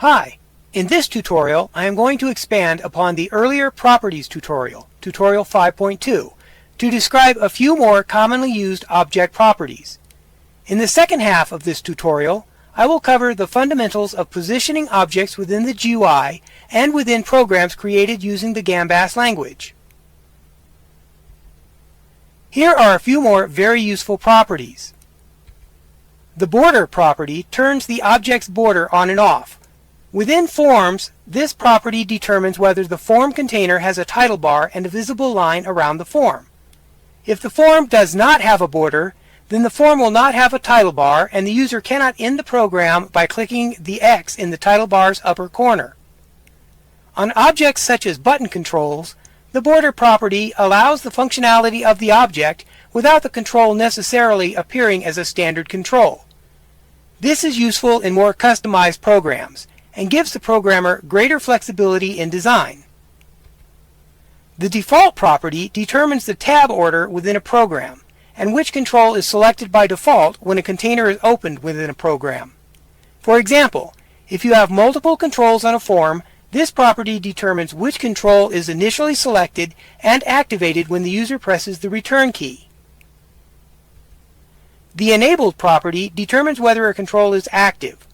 Hi! In this tutorial, I am going to expand upon the earlier Properties tutorial, Tutorial 5.2, to describe a few more commonly used object properties. In the second half of this tutorial, I will cover the fundamentals of positioning objects within the GUI and within programs created using the GAMBAS language. Here are a few more very useful properties. The border property turns the object's border on and off. Within forms, this property determines whether the form container has a title bar and a visible line around the form. If the form does not have a border, then the form will not have a title bar and the user cannot end the program by clicking the X in the title bar's upper corner. On objects such as button controls, the border property allows the functionality of the object without the control necessarily appearing as a standard control. This is useful in more customized programs and gives the programmer greater flexibility in design. The default property determines the tab order within a program and which control is selected by default when a container is opened within a program. For example, if you have multiple controls on a form, this property determines which control is initially selected and activated when the user presses the return key. The enabled property determines whether a control is active.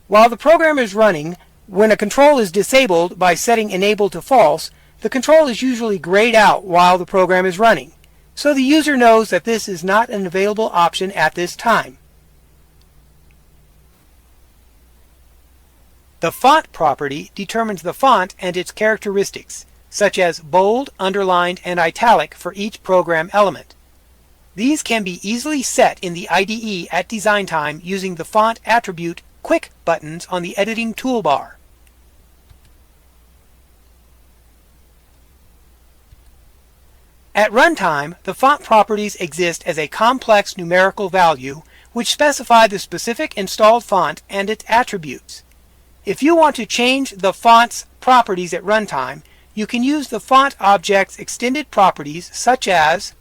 While the program is running, when a control is disabled by setting enable to false, the control is usually grayed out while the program is running, so the user knows that this is not an available option at this time. The font property determines the font and its characteristics, such as bold, underlined, and italic for each program element. These can be easily set in the IDE at design time using the font attribute Quick buttons on the editing toolbar. At runtime, the font properties exist as a complex numerical value which specify the specific installed font and its attributes. If you want to change the font's properties at runtime, you can use the font object's extended properties such as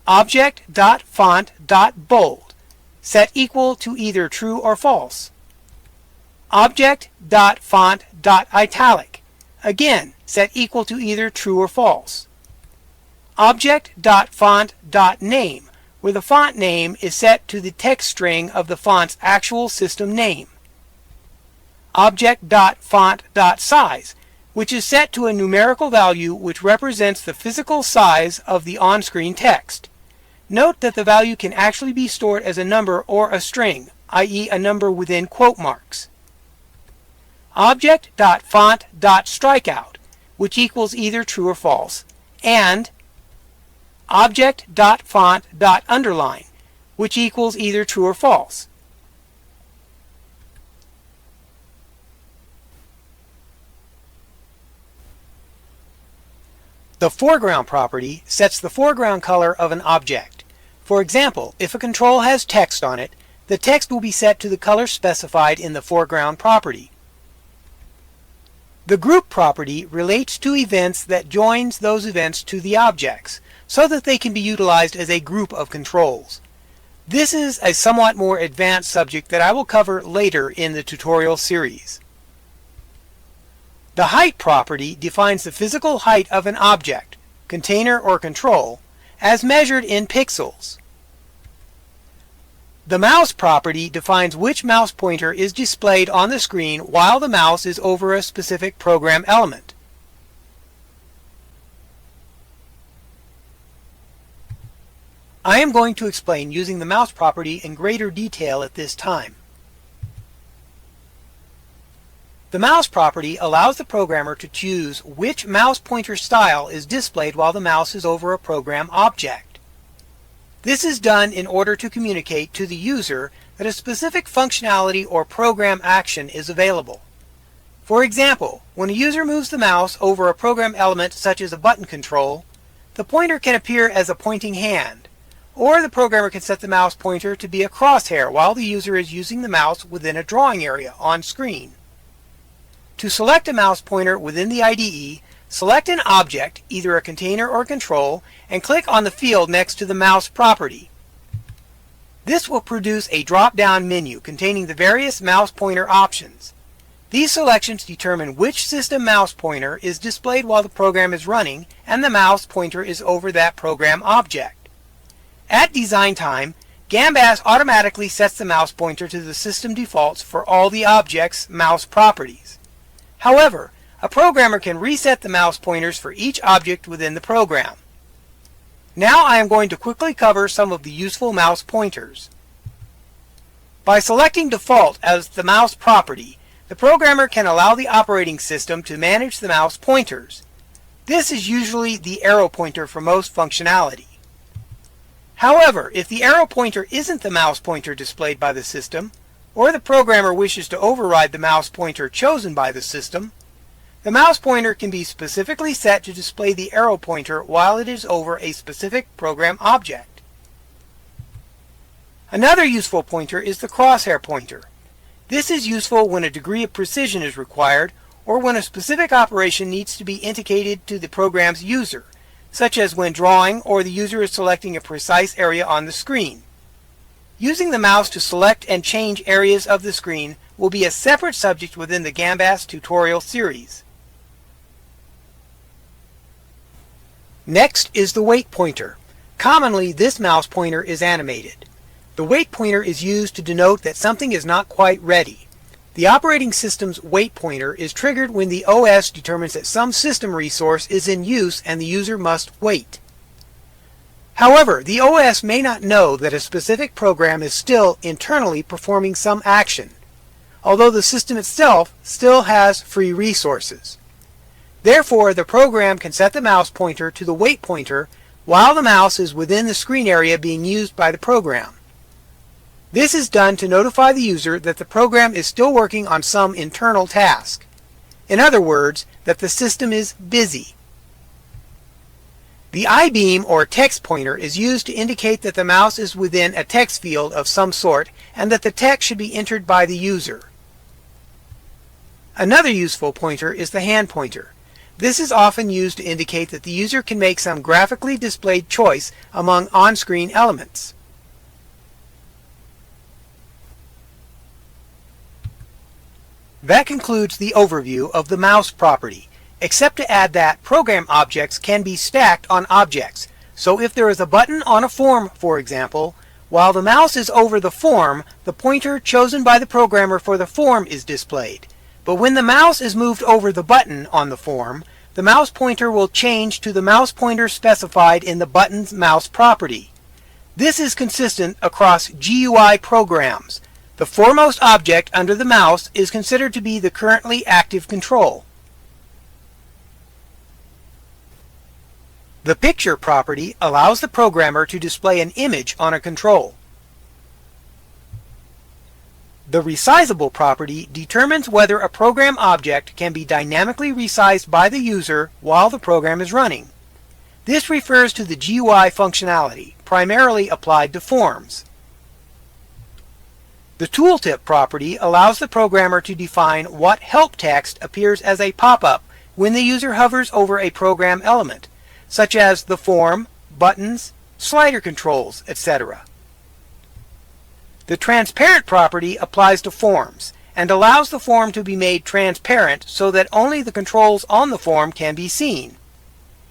object.font.bold, set equal to either true or false. Object.font.italic, again set equal to either true or false. Object.font.name, where the font name is set to the text string of the font's actual system name. Object.font.size, which is set to a numerical value which represents the physical size of the on-screen text. Note that the value can actually be stored as a number or a string, i.e. a number within quote marks. Object.font.strikeout, which equals either true or false, and Object.font.underline, which equals either true or false. The foreground property sets the foreground color of an object. For example, if a control has text on it, the text will be set to the color specified in the foreground property. The group property relates to events that joins those events to the objects, so that they can be utilized as a group of controls. This is a somewhat more advanced subject that I will cover later in the tutorial series. The height property defines the physical height of an object, container, or control, as measured in pixels. The mouse property defines which mouse pointer is displayed on the screen while the mouse is over a specific program element. I am going to explain using the mouse property in greater detail at this time. The mouse property allows the programmer to choose which mouse pointer style is displayed while the mouse is over a program object. This is done in order to communicate to the user that a specific functionality or program action is available. For example, when a user moves the mouse over a program element such as a button control, the pointer can appear as a pointing hand, or the programmer can set the mouse pointer to be a crosshair while the user is using the mouse within a drawing area on screen. To select a mouse pointer within the IDE, select an object, either a container or control, and click on the field next to the mouse property. This will produce a drop-down menu containing the various mouse pointer options. These selections determine which system mouse pointer is displayed while the program is running and the mouse pointer is over that program object. At design time, GAMBAS automatically sets the mouse pointer to the system defaults for all the object's mouse properties. However, a programmer can reset the mouse pointers for each object within the program. Now I am going to quickly cover some of the useful mouse pointers. By selecting default as the mouse property, the programmer can allow the operating system to manage the mouse pointers. This is usually the arrow pointer for most functionality. However, if the arrow pointer isn't the mouse pointer displayed by the system, or the programmer wishes to override the mouse pointer chosen by the system, the mouse pointer can be specifically set to display the arrow pointer while it is over a specific program object. Another useful pointer is the crosshair pointer. This is useful when a degree of precision is required or when a specific operation needs to be indicated to the program's user, such as when drawing or the user is selecting a precise area on the screen. Using the mouse to select and change areas of the screen will be a separate subject within the GAMBAS tutorial series. Next is the wait pointer. Commonly, this mouse pointer is animated. The wait pointer is used to denote that something is not quite ready. The operating system's wait pointer is triggered when the OS determines that some system resource is in use and the user must wait. However, the OS may not know that a specific program is still internally performing some action, although the system itself still has free resources. Therefore, the program can set the mouse pointer to the wait pointer while the mouse is within the screen area being used by the program. This is done to notify the user that the program is still working on some internal task. In other words, that the system is busy. The I-beam or text pointer is used to indicate that the mouse is within a text field of some sort and that the text should be entered by the user. Another useful pointer is the hand pointer. This is often used to indicate that the user can make some graphically displayed choice among on-screen elements. That concludes the overview of the mouse property, except to add that program objects can be stacked on objects. So if there is a button on a form, for example, while the mouse is over the form, the pointer chosen by the programmer for the form is displayed. But when the mouse is moved over the button on the form, the mouse pointer will change to the mouse pointer specified in the button's mouse property. This is consistent across GUI programs. The foremost object under the mouse is considered to be the currently active control. The picture property allows the programmer to display an image on a control. The resizable property determines whether a program object can be dynamically resized by the user while the program is running. This refers to the GUI functionality, primarily applied to forms. The tooltip property allows the programmer to define what help text appears as a pop-up when the user hovers over a program element, such as the form, buttons, slider controls, etc. The transparent property applies to forms and allows the form to be made transparent so that only the controls on the form can be seen.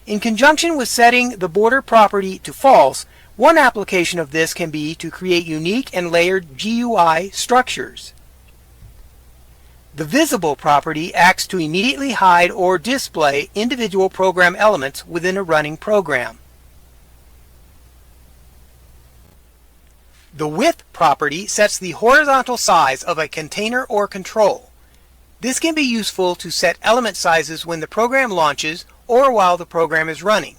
In conjunction with setting the border property to false, one application of this can be to create unique and layered GUI structures. The visible property acts to immediately hide or display individual program elements within a running program. The width property sets the horizontal size of a container or control. This can be useful to set element sizes when the program launches or while the program is running.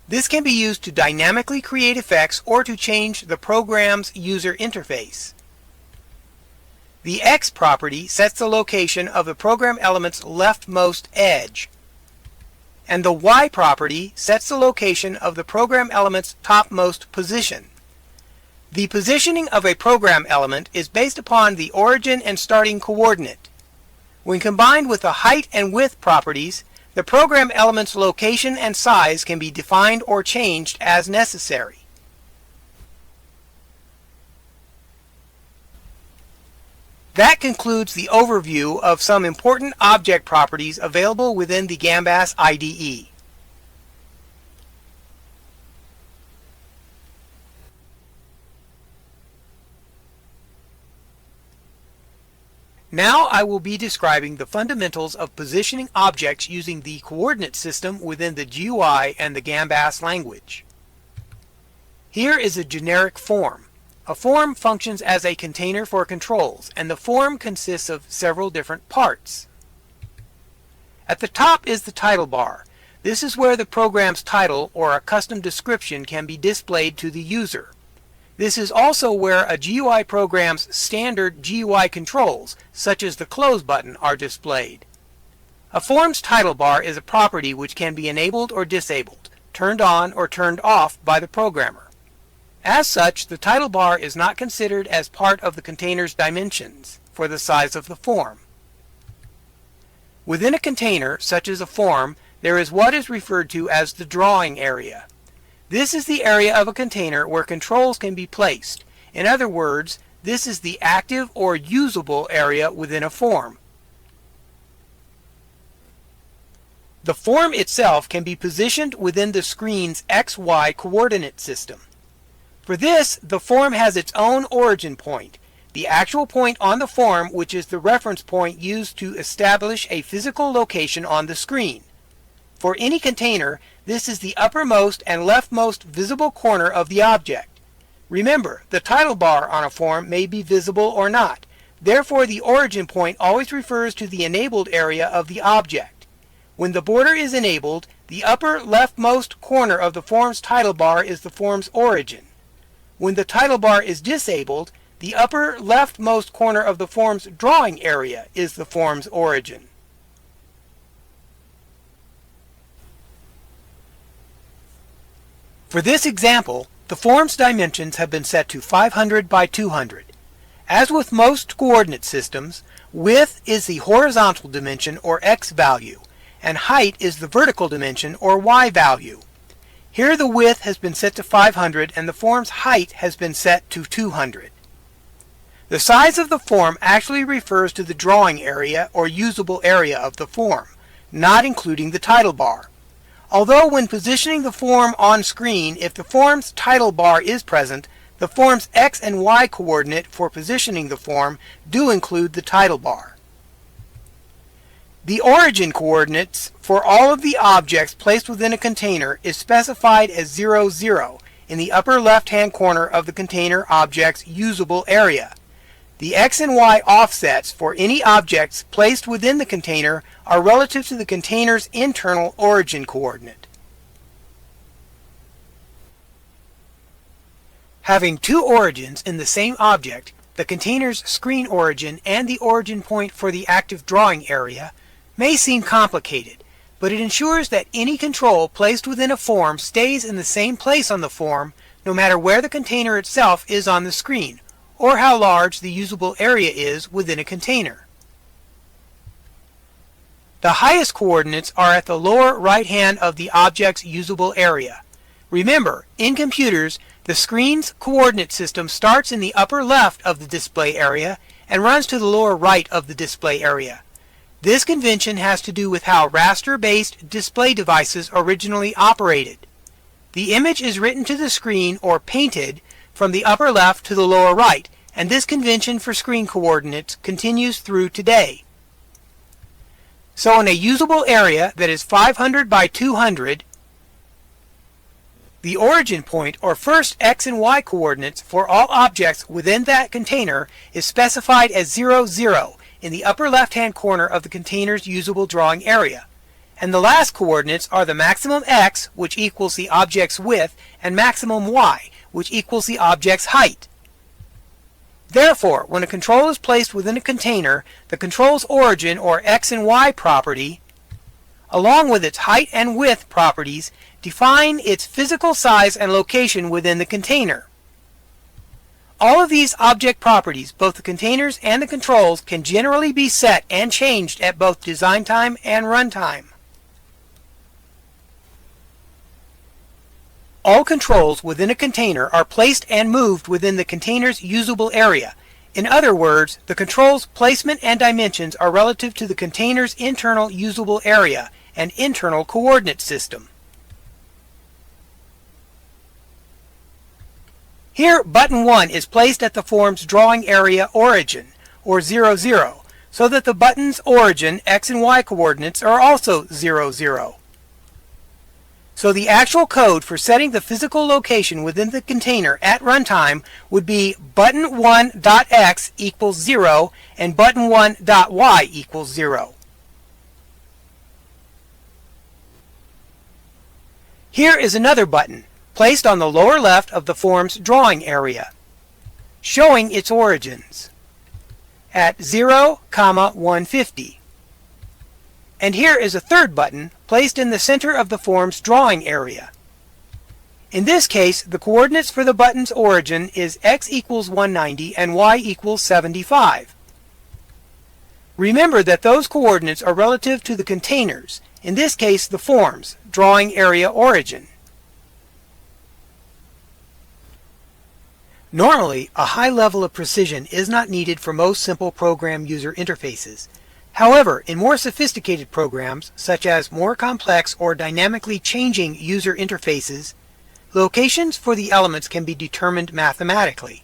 This can be used to dynamically create effects or to change the program's user interface. The X property sets the location of the program element's leftmost edge. And the Y property sets the location of the program element's topmost position. The positioning of a program element is based upon the origin and starting coordinate. When combined with the height and width properties, the program element's location and size can be defined or changed as necessary. That concludes the overview of some important object properties available within the GAMBAS IDE. Now I will be describing the fundamentals of positioning objects using the coordinate system within the GUI and the GAMBAS language. Here is a generic form. A form functions as a container for controls, and the form consists of several different parts. At the top is the title bar. This is where the program's title or a custom description can be displayed to the user. This is also where a GUI program's standard GUI controls, such as the close button, are displayed. A form's title bar is a property which can be enabled or disabled, turned on or turned off by the programmer. As such, the title bar is not considered as part of the container's dimensions for the size of the form. Within a container, such as a form, there is what is referred to as the drawing area. This is the area of a container where controls can be placed. In other words, this is the active or usable area within a form. The form itself can be positioned within the screen's XY coordinate system. For this, the form has its own origin point, the actual point on the form, which is the reference point used to establish a physical location on the screen. For any container, this is the uppermost and leftmost visible corner of the object. Remember, the title bar on a form may be visible or not. Therefore, the origin point always refers to the enabled area of the object. When the border is enabled, the upper leftmost corner of the form's title bar is the form's origin. When the title bar is disabled, the upper leftmost corner of the form's drawing area is the form's origin. For this example, the form's dimensions have been set to 500 by 200. As with most coordinate systems, width is the horizontal dimension or x value, and height is the vertical dimension or y value. Here the width has been set to 500 and the form's height has been set to 200. The size of the form actually refers to the drawing area or usable area of the form, not including the title bar. Although when positioning the form on screen, if the form's title bar is present, the form's x and y coordinate for positioning the form do include the title bar. The origin coordinates for all of the objects placed within a container is specified as 0, 0 in the upper left-hand corner of the container object's usable area. The x and y offsets for any objects placed within the container are relative to the container's internal origin coordinate. Having two origins in the same object, the container's screen origin and the origin point for the active drawing area, may seem complicated, but it ensures that any control placed within a form stays in the same place on the form no matter where the container itself is on the screen, or how large the usable area is within a container. The highest coordinates are at the lower right hand of the object's usable area. Remember, in computers, the screen's coordinate system starts in the upper left of the display area and runs to the lower right of the display area. This convention has to do with how raster-based display devices originally operated. The image is written to the screen or painted from the upper left to the lower right, and this convention for screen coordinates continues through today. So in a usable area that is 500 by 200, the origin point or first x and y coordinates for all objects within that container is specified as 0, 0 in the upper left-hand corner of the container's usable drawing area. And the last coordinates are the maximum x, which equals the object's width, and maximum y, which equals the object's height. Therefore, when a control is placed within a container, the control's origin or x and y property, along with its height and width properties, define its physical size and location within the container. All of these object properties, both the containers and the controls, can generally be set and changed at both design time and runtime. All controls within a container are placed and moved within the container's usable area. In other words, the control's placement and dimensions are relative to the container's internal usable area and internal coordinate system. Here, button 1 is placed at the form's drawing area origin, or 0, 0, so that the button's origin x and y coordinates are also 0, 0. So the actual code for setting the physical location within the container at runtime would be button1.x equals 0 and button1.y equals 0. Here is another button, placed on the lower left of the form's drawing area, showing its origins at 0, 150. And here is a third button, placed in the center of the form's drawing area. In this case, the coordinates for the button's origin is x equals 190 and y equals 75. Remember that those coordinates are relative to the containers, in this case the form's drawing area origin. Normally, a high level of precision is not needed for most simple program user interfaces. However, in more sophisticated programs, such as more complex or dynamically changing user interfaces, locations for the elements can be determined mathematically.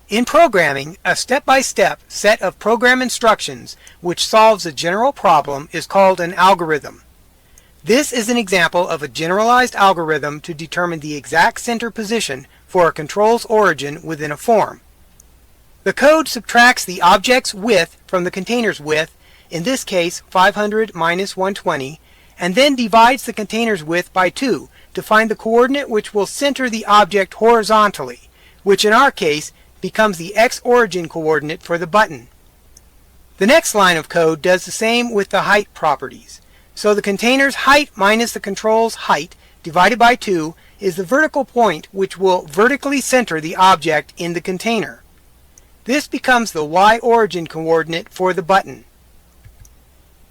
In programming, a step-by-step set of program instructions which solves a general problem is called an algorithm. This is an example of a generalized algorithm to determine the exact center position for a control's origin within a form. The code subtracts the object's width from the container's width, in this case 500 minus 120, and then divides the container's width by 2 to find the coordinate which will center the object horizontally, which in our case becomes the x-origin coordinate for the button. The next line of code does the same with the height properties. So the container's height minus the control's height divided by 2 is the vertical point which will vertically center the object in the container. This becomes the y-origin coordinate for the button.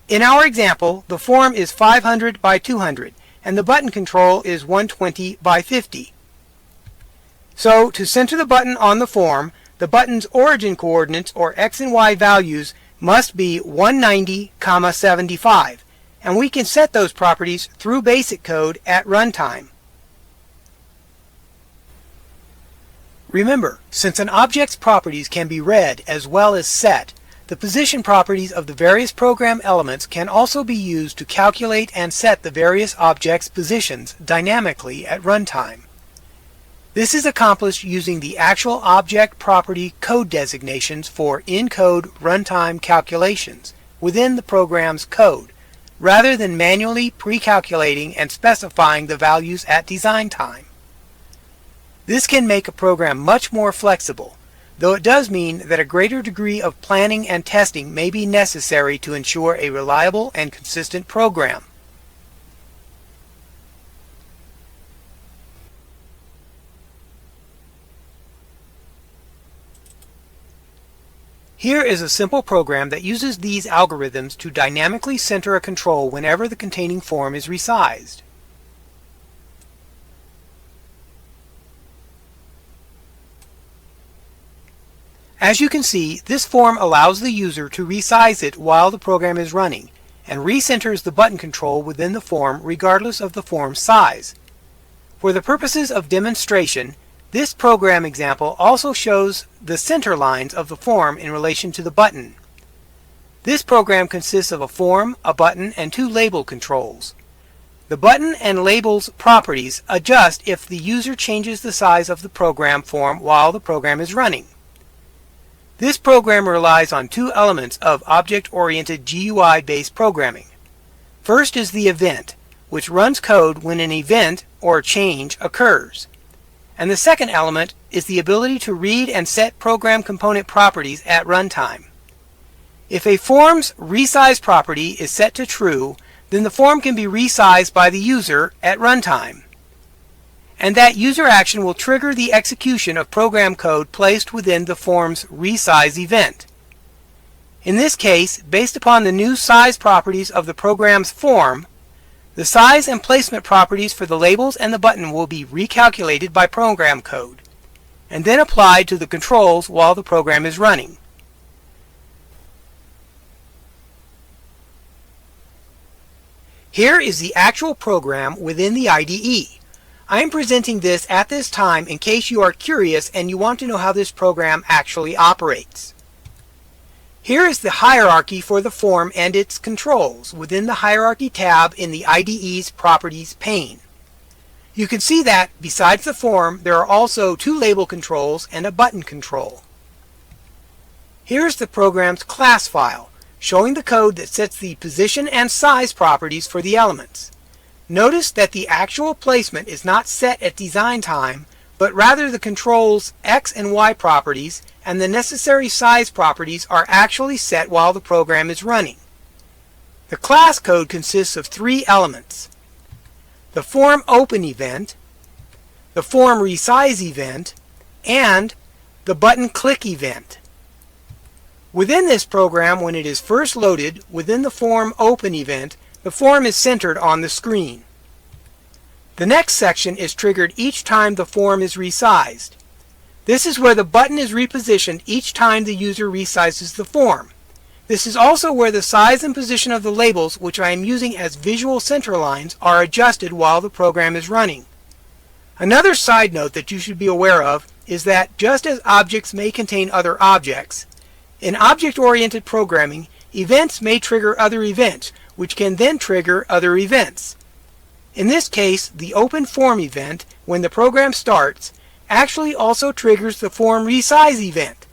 In our example, the form is 500 by 200, and the button control is 120 by 50. So, to center the button on the form, the button's origin coordinates, or x and y values, must be 190, 75, and we can set those properties through basic code at runtime. Remember, since an object's properties can be read as well as set, the position properties of the various program elements can also be used to calculate and set the various objects' positions dynamically at runtime. This is accomplished using the actual object property code designations for in-code runtime calculations within the program's code, rather than manually pre-calculating and specifying the values at design time. This can make a program much more flexible, though it does mean that a greater degree of planning and testing may be necessary to ensure a reliable and consistent program. Here is a simple program that uses these algorithms to dynamically center a control whenever the containing form is resized. As you can see, this form allows the user to resize it while the program is running, and recenters the button control within the form regardless of the form's size. For the purposes of demonstration, this program example also shows the center lines of the form in relation to the button. This program consists of a form, a button, and 2 label controls. The button and label's properties adjust if the user changes the size of the program form while the program is running. This program relies on 2 elements of object-oriented GUI-based programming. First is the event, which runs code when an event or change occurs. And the second element is the ability to read and set program component properties at runtime. If a form's resize property is set to true, then the form can be resized by the user at runtime. And that user action will trigger the execution of program code placed within the form's resize event. In this case, based upon the new size properties of the program's form, the size and placement properties for the labels and the button will be recalculated by program code, and then applied to the controls while the program is running. Here is the actual program within the IDE. I am presenting this at this time in case you are curious and you want to know how this program actually operates. Here is the hierarchy for the form and its controls within the Hierarchy tab in the IDE's Properties pane. You can see that, besides the form, there are also 2 label controls and a button control. Here is the program's class file, showing the code that sets the position and size properties for the elements. Notice that the actual placement is not set at design time, but rather the controls X and Y properties and the necessary size properties are actually set while the program is running. The class code consists of 3 elements: the form open event, the form resize event, and the button click event. Within this program, when it is first loaded within the form open event, the form is centered on the screen. The next section is triggered each time the form is resized. This is where the button is repositioned each time the user resizes the form. This is also where the size and position of the labels, which I am using as visual center lines, are adjusted while the program is running. Another side note that you should be aware of is that just as objects may contain other objects, in object-oriented programming, events may trigger other events, which can then trigger other events. In this case, the open form event, when the program starts, actually also triggers the form resize event.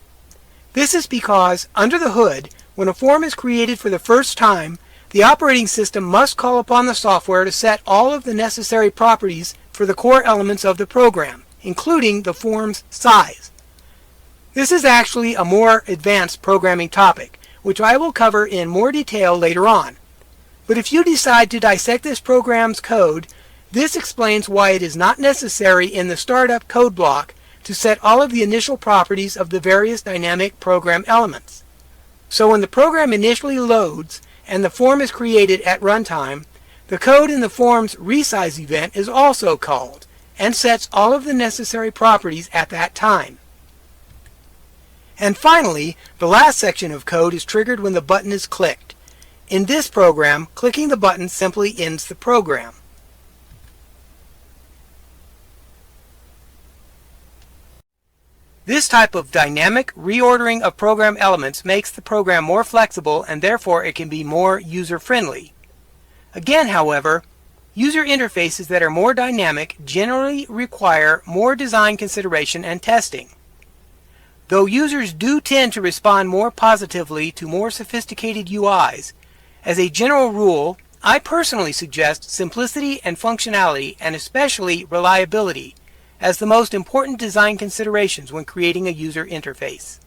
This is because, under the hood, when a form is created for the first time, the operating system must call upon the software to set all of the necessary properties for the core elements of the program, including the form's size. This is actually a more advanced programming topic, which I will cover in more detail later on. But if you decide to dissect this program's code, this explains why it is not necessary in the startup code block to set all of the initial properties of the various dynamic program elements. So when the program initially loads and the form is created at runtime, the code in the form's resize event is also called and sets all of the necessary properties at that time. And finally, the last section of code is triggered when the button is clicked. In this program, clicking the button simply ends the program. This type of dynamic reordering of program elements makes the program more flexible and therefore it can be more user-friendly. Again, however, user interfaces that are more dynamic generally require more design consideration and testing. Though users do tend to respond more positively to more sophisticated UIs, as a general rule, I personally suggest simplicity and functionality, and especially reliability, as the most important design considerations when creating a user interface.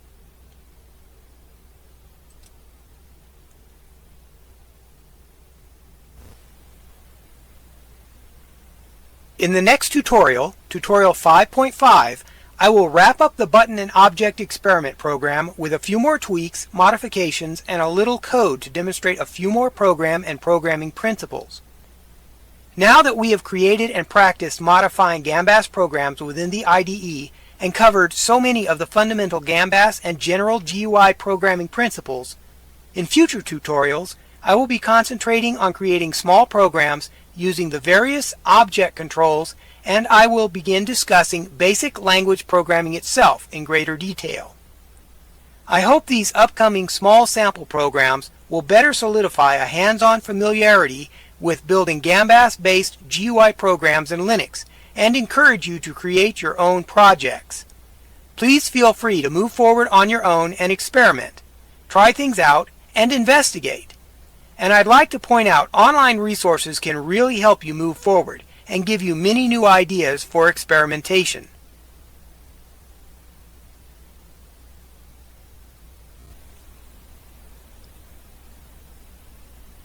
In the next tutorial, Tutorial 5.5, I will wrap up the button and object experiment program with a few more tweaks, modifications, and a little code to demonstrate a few more program and programming principles. Now that we have created and practiced modifying GAMBAS programs within the IDE and covered so many of the fundamental GAMBAS and general GUI programming principles, in future tutorials I will be concentrating on creating small programs using the various object controls, and I will begin discussing basic language programming itself in greater detail. I hope these upcoming small sample programs will better solidify a hands-on familiarity with building GAMBAS-based GUI programs in Linux and encourage you to create your own projects. Please feel free to move forward on your own and experiment, try things out, and investigate. And I'd like to point out online resources can really help you move forward and give you many new ideas for experimentation.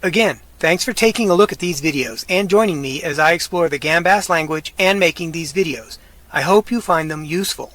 Again, thanks for taking a look at these videos and joining me as I explore the GAMBAS language and making these videos. I hope you find them useful.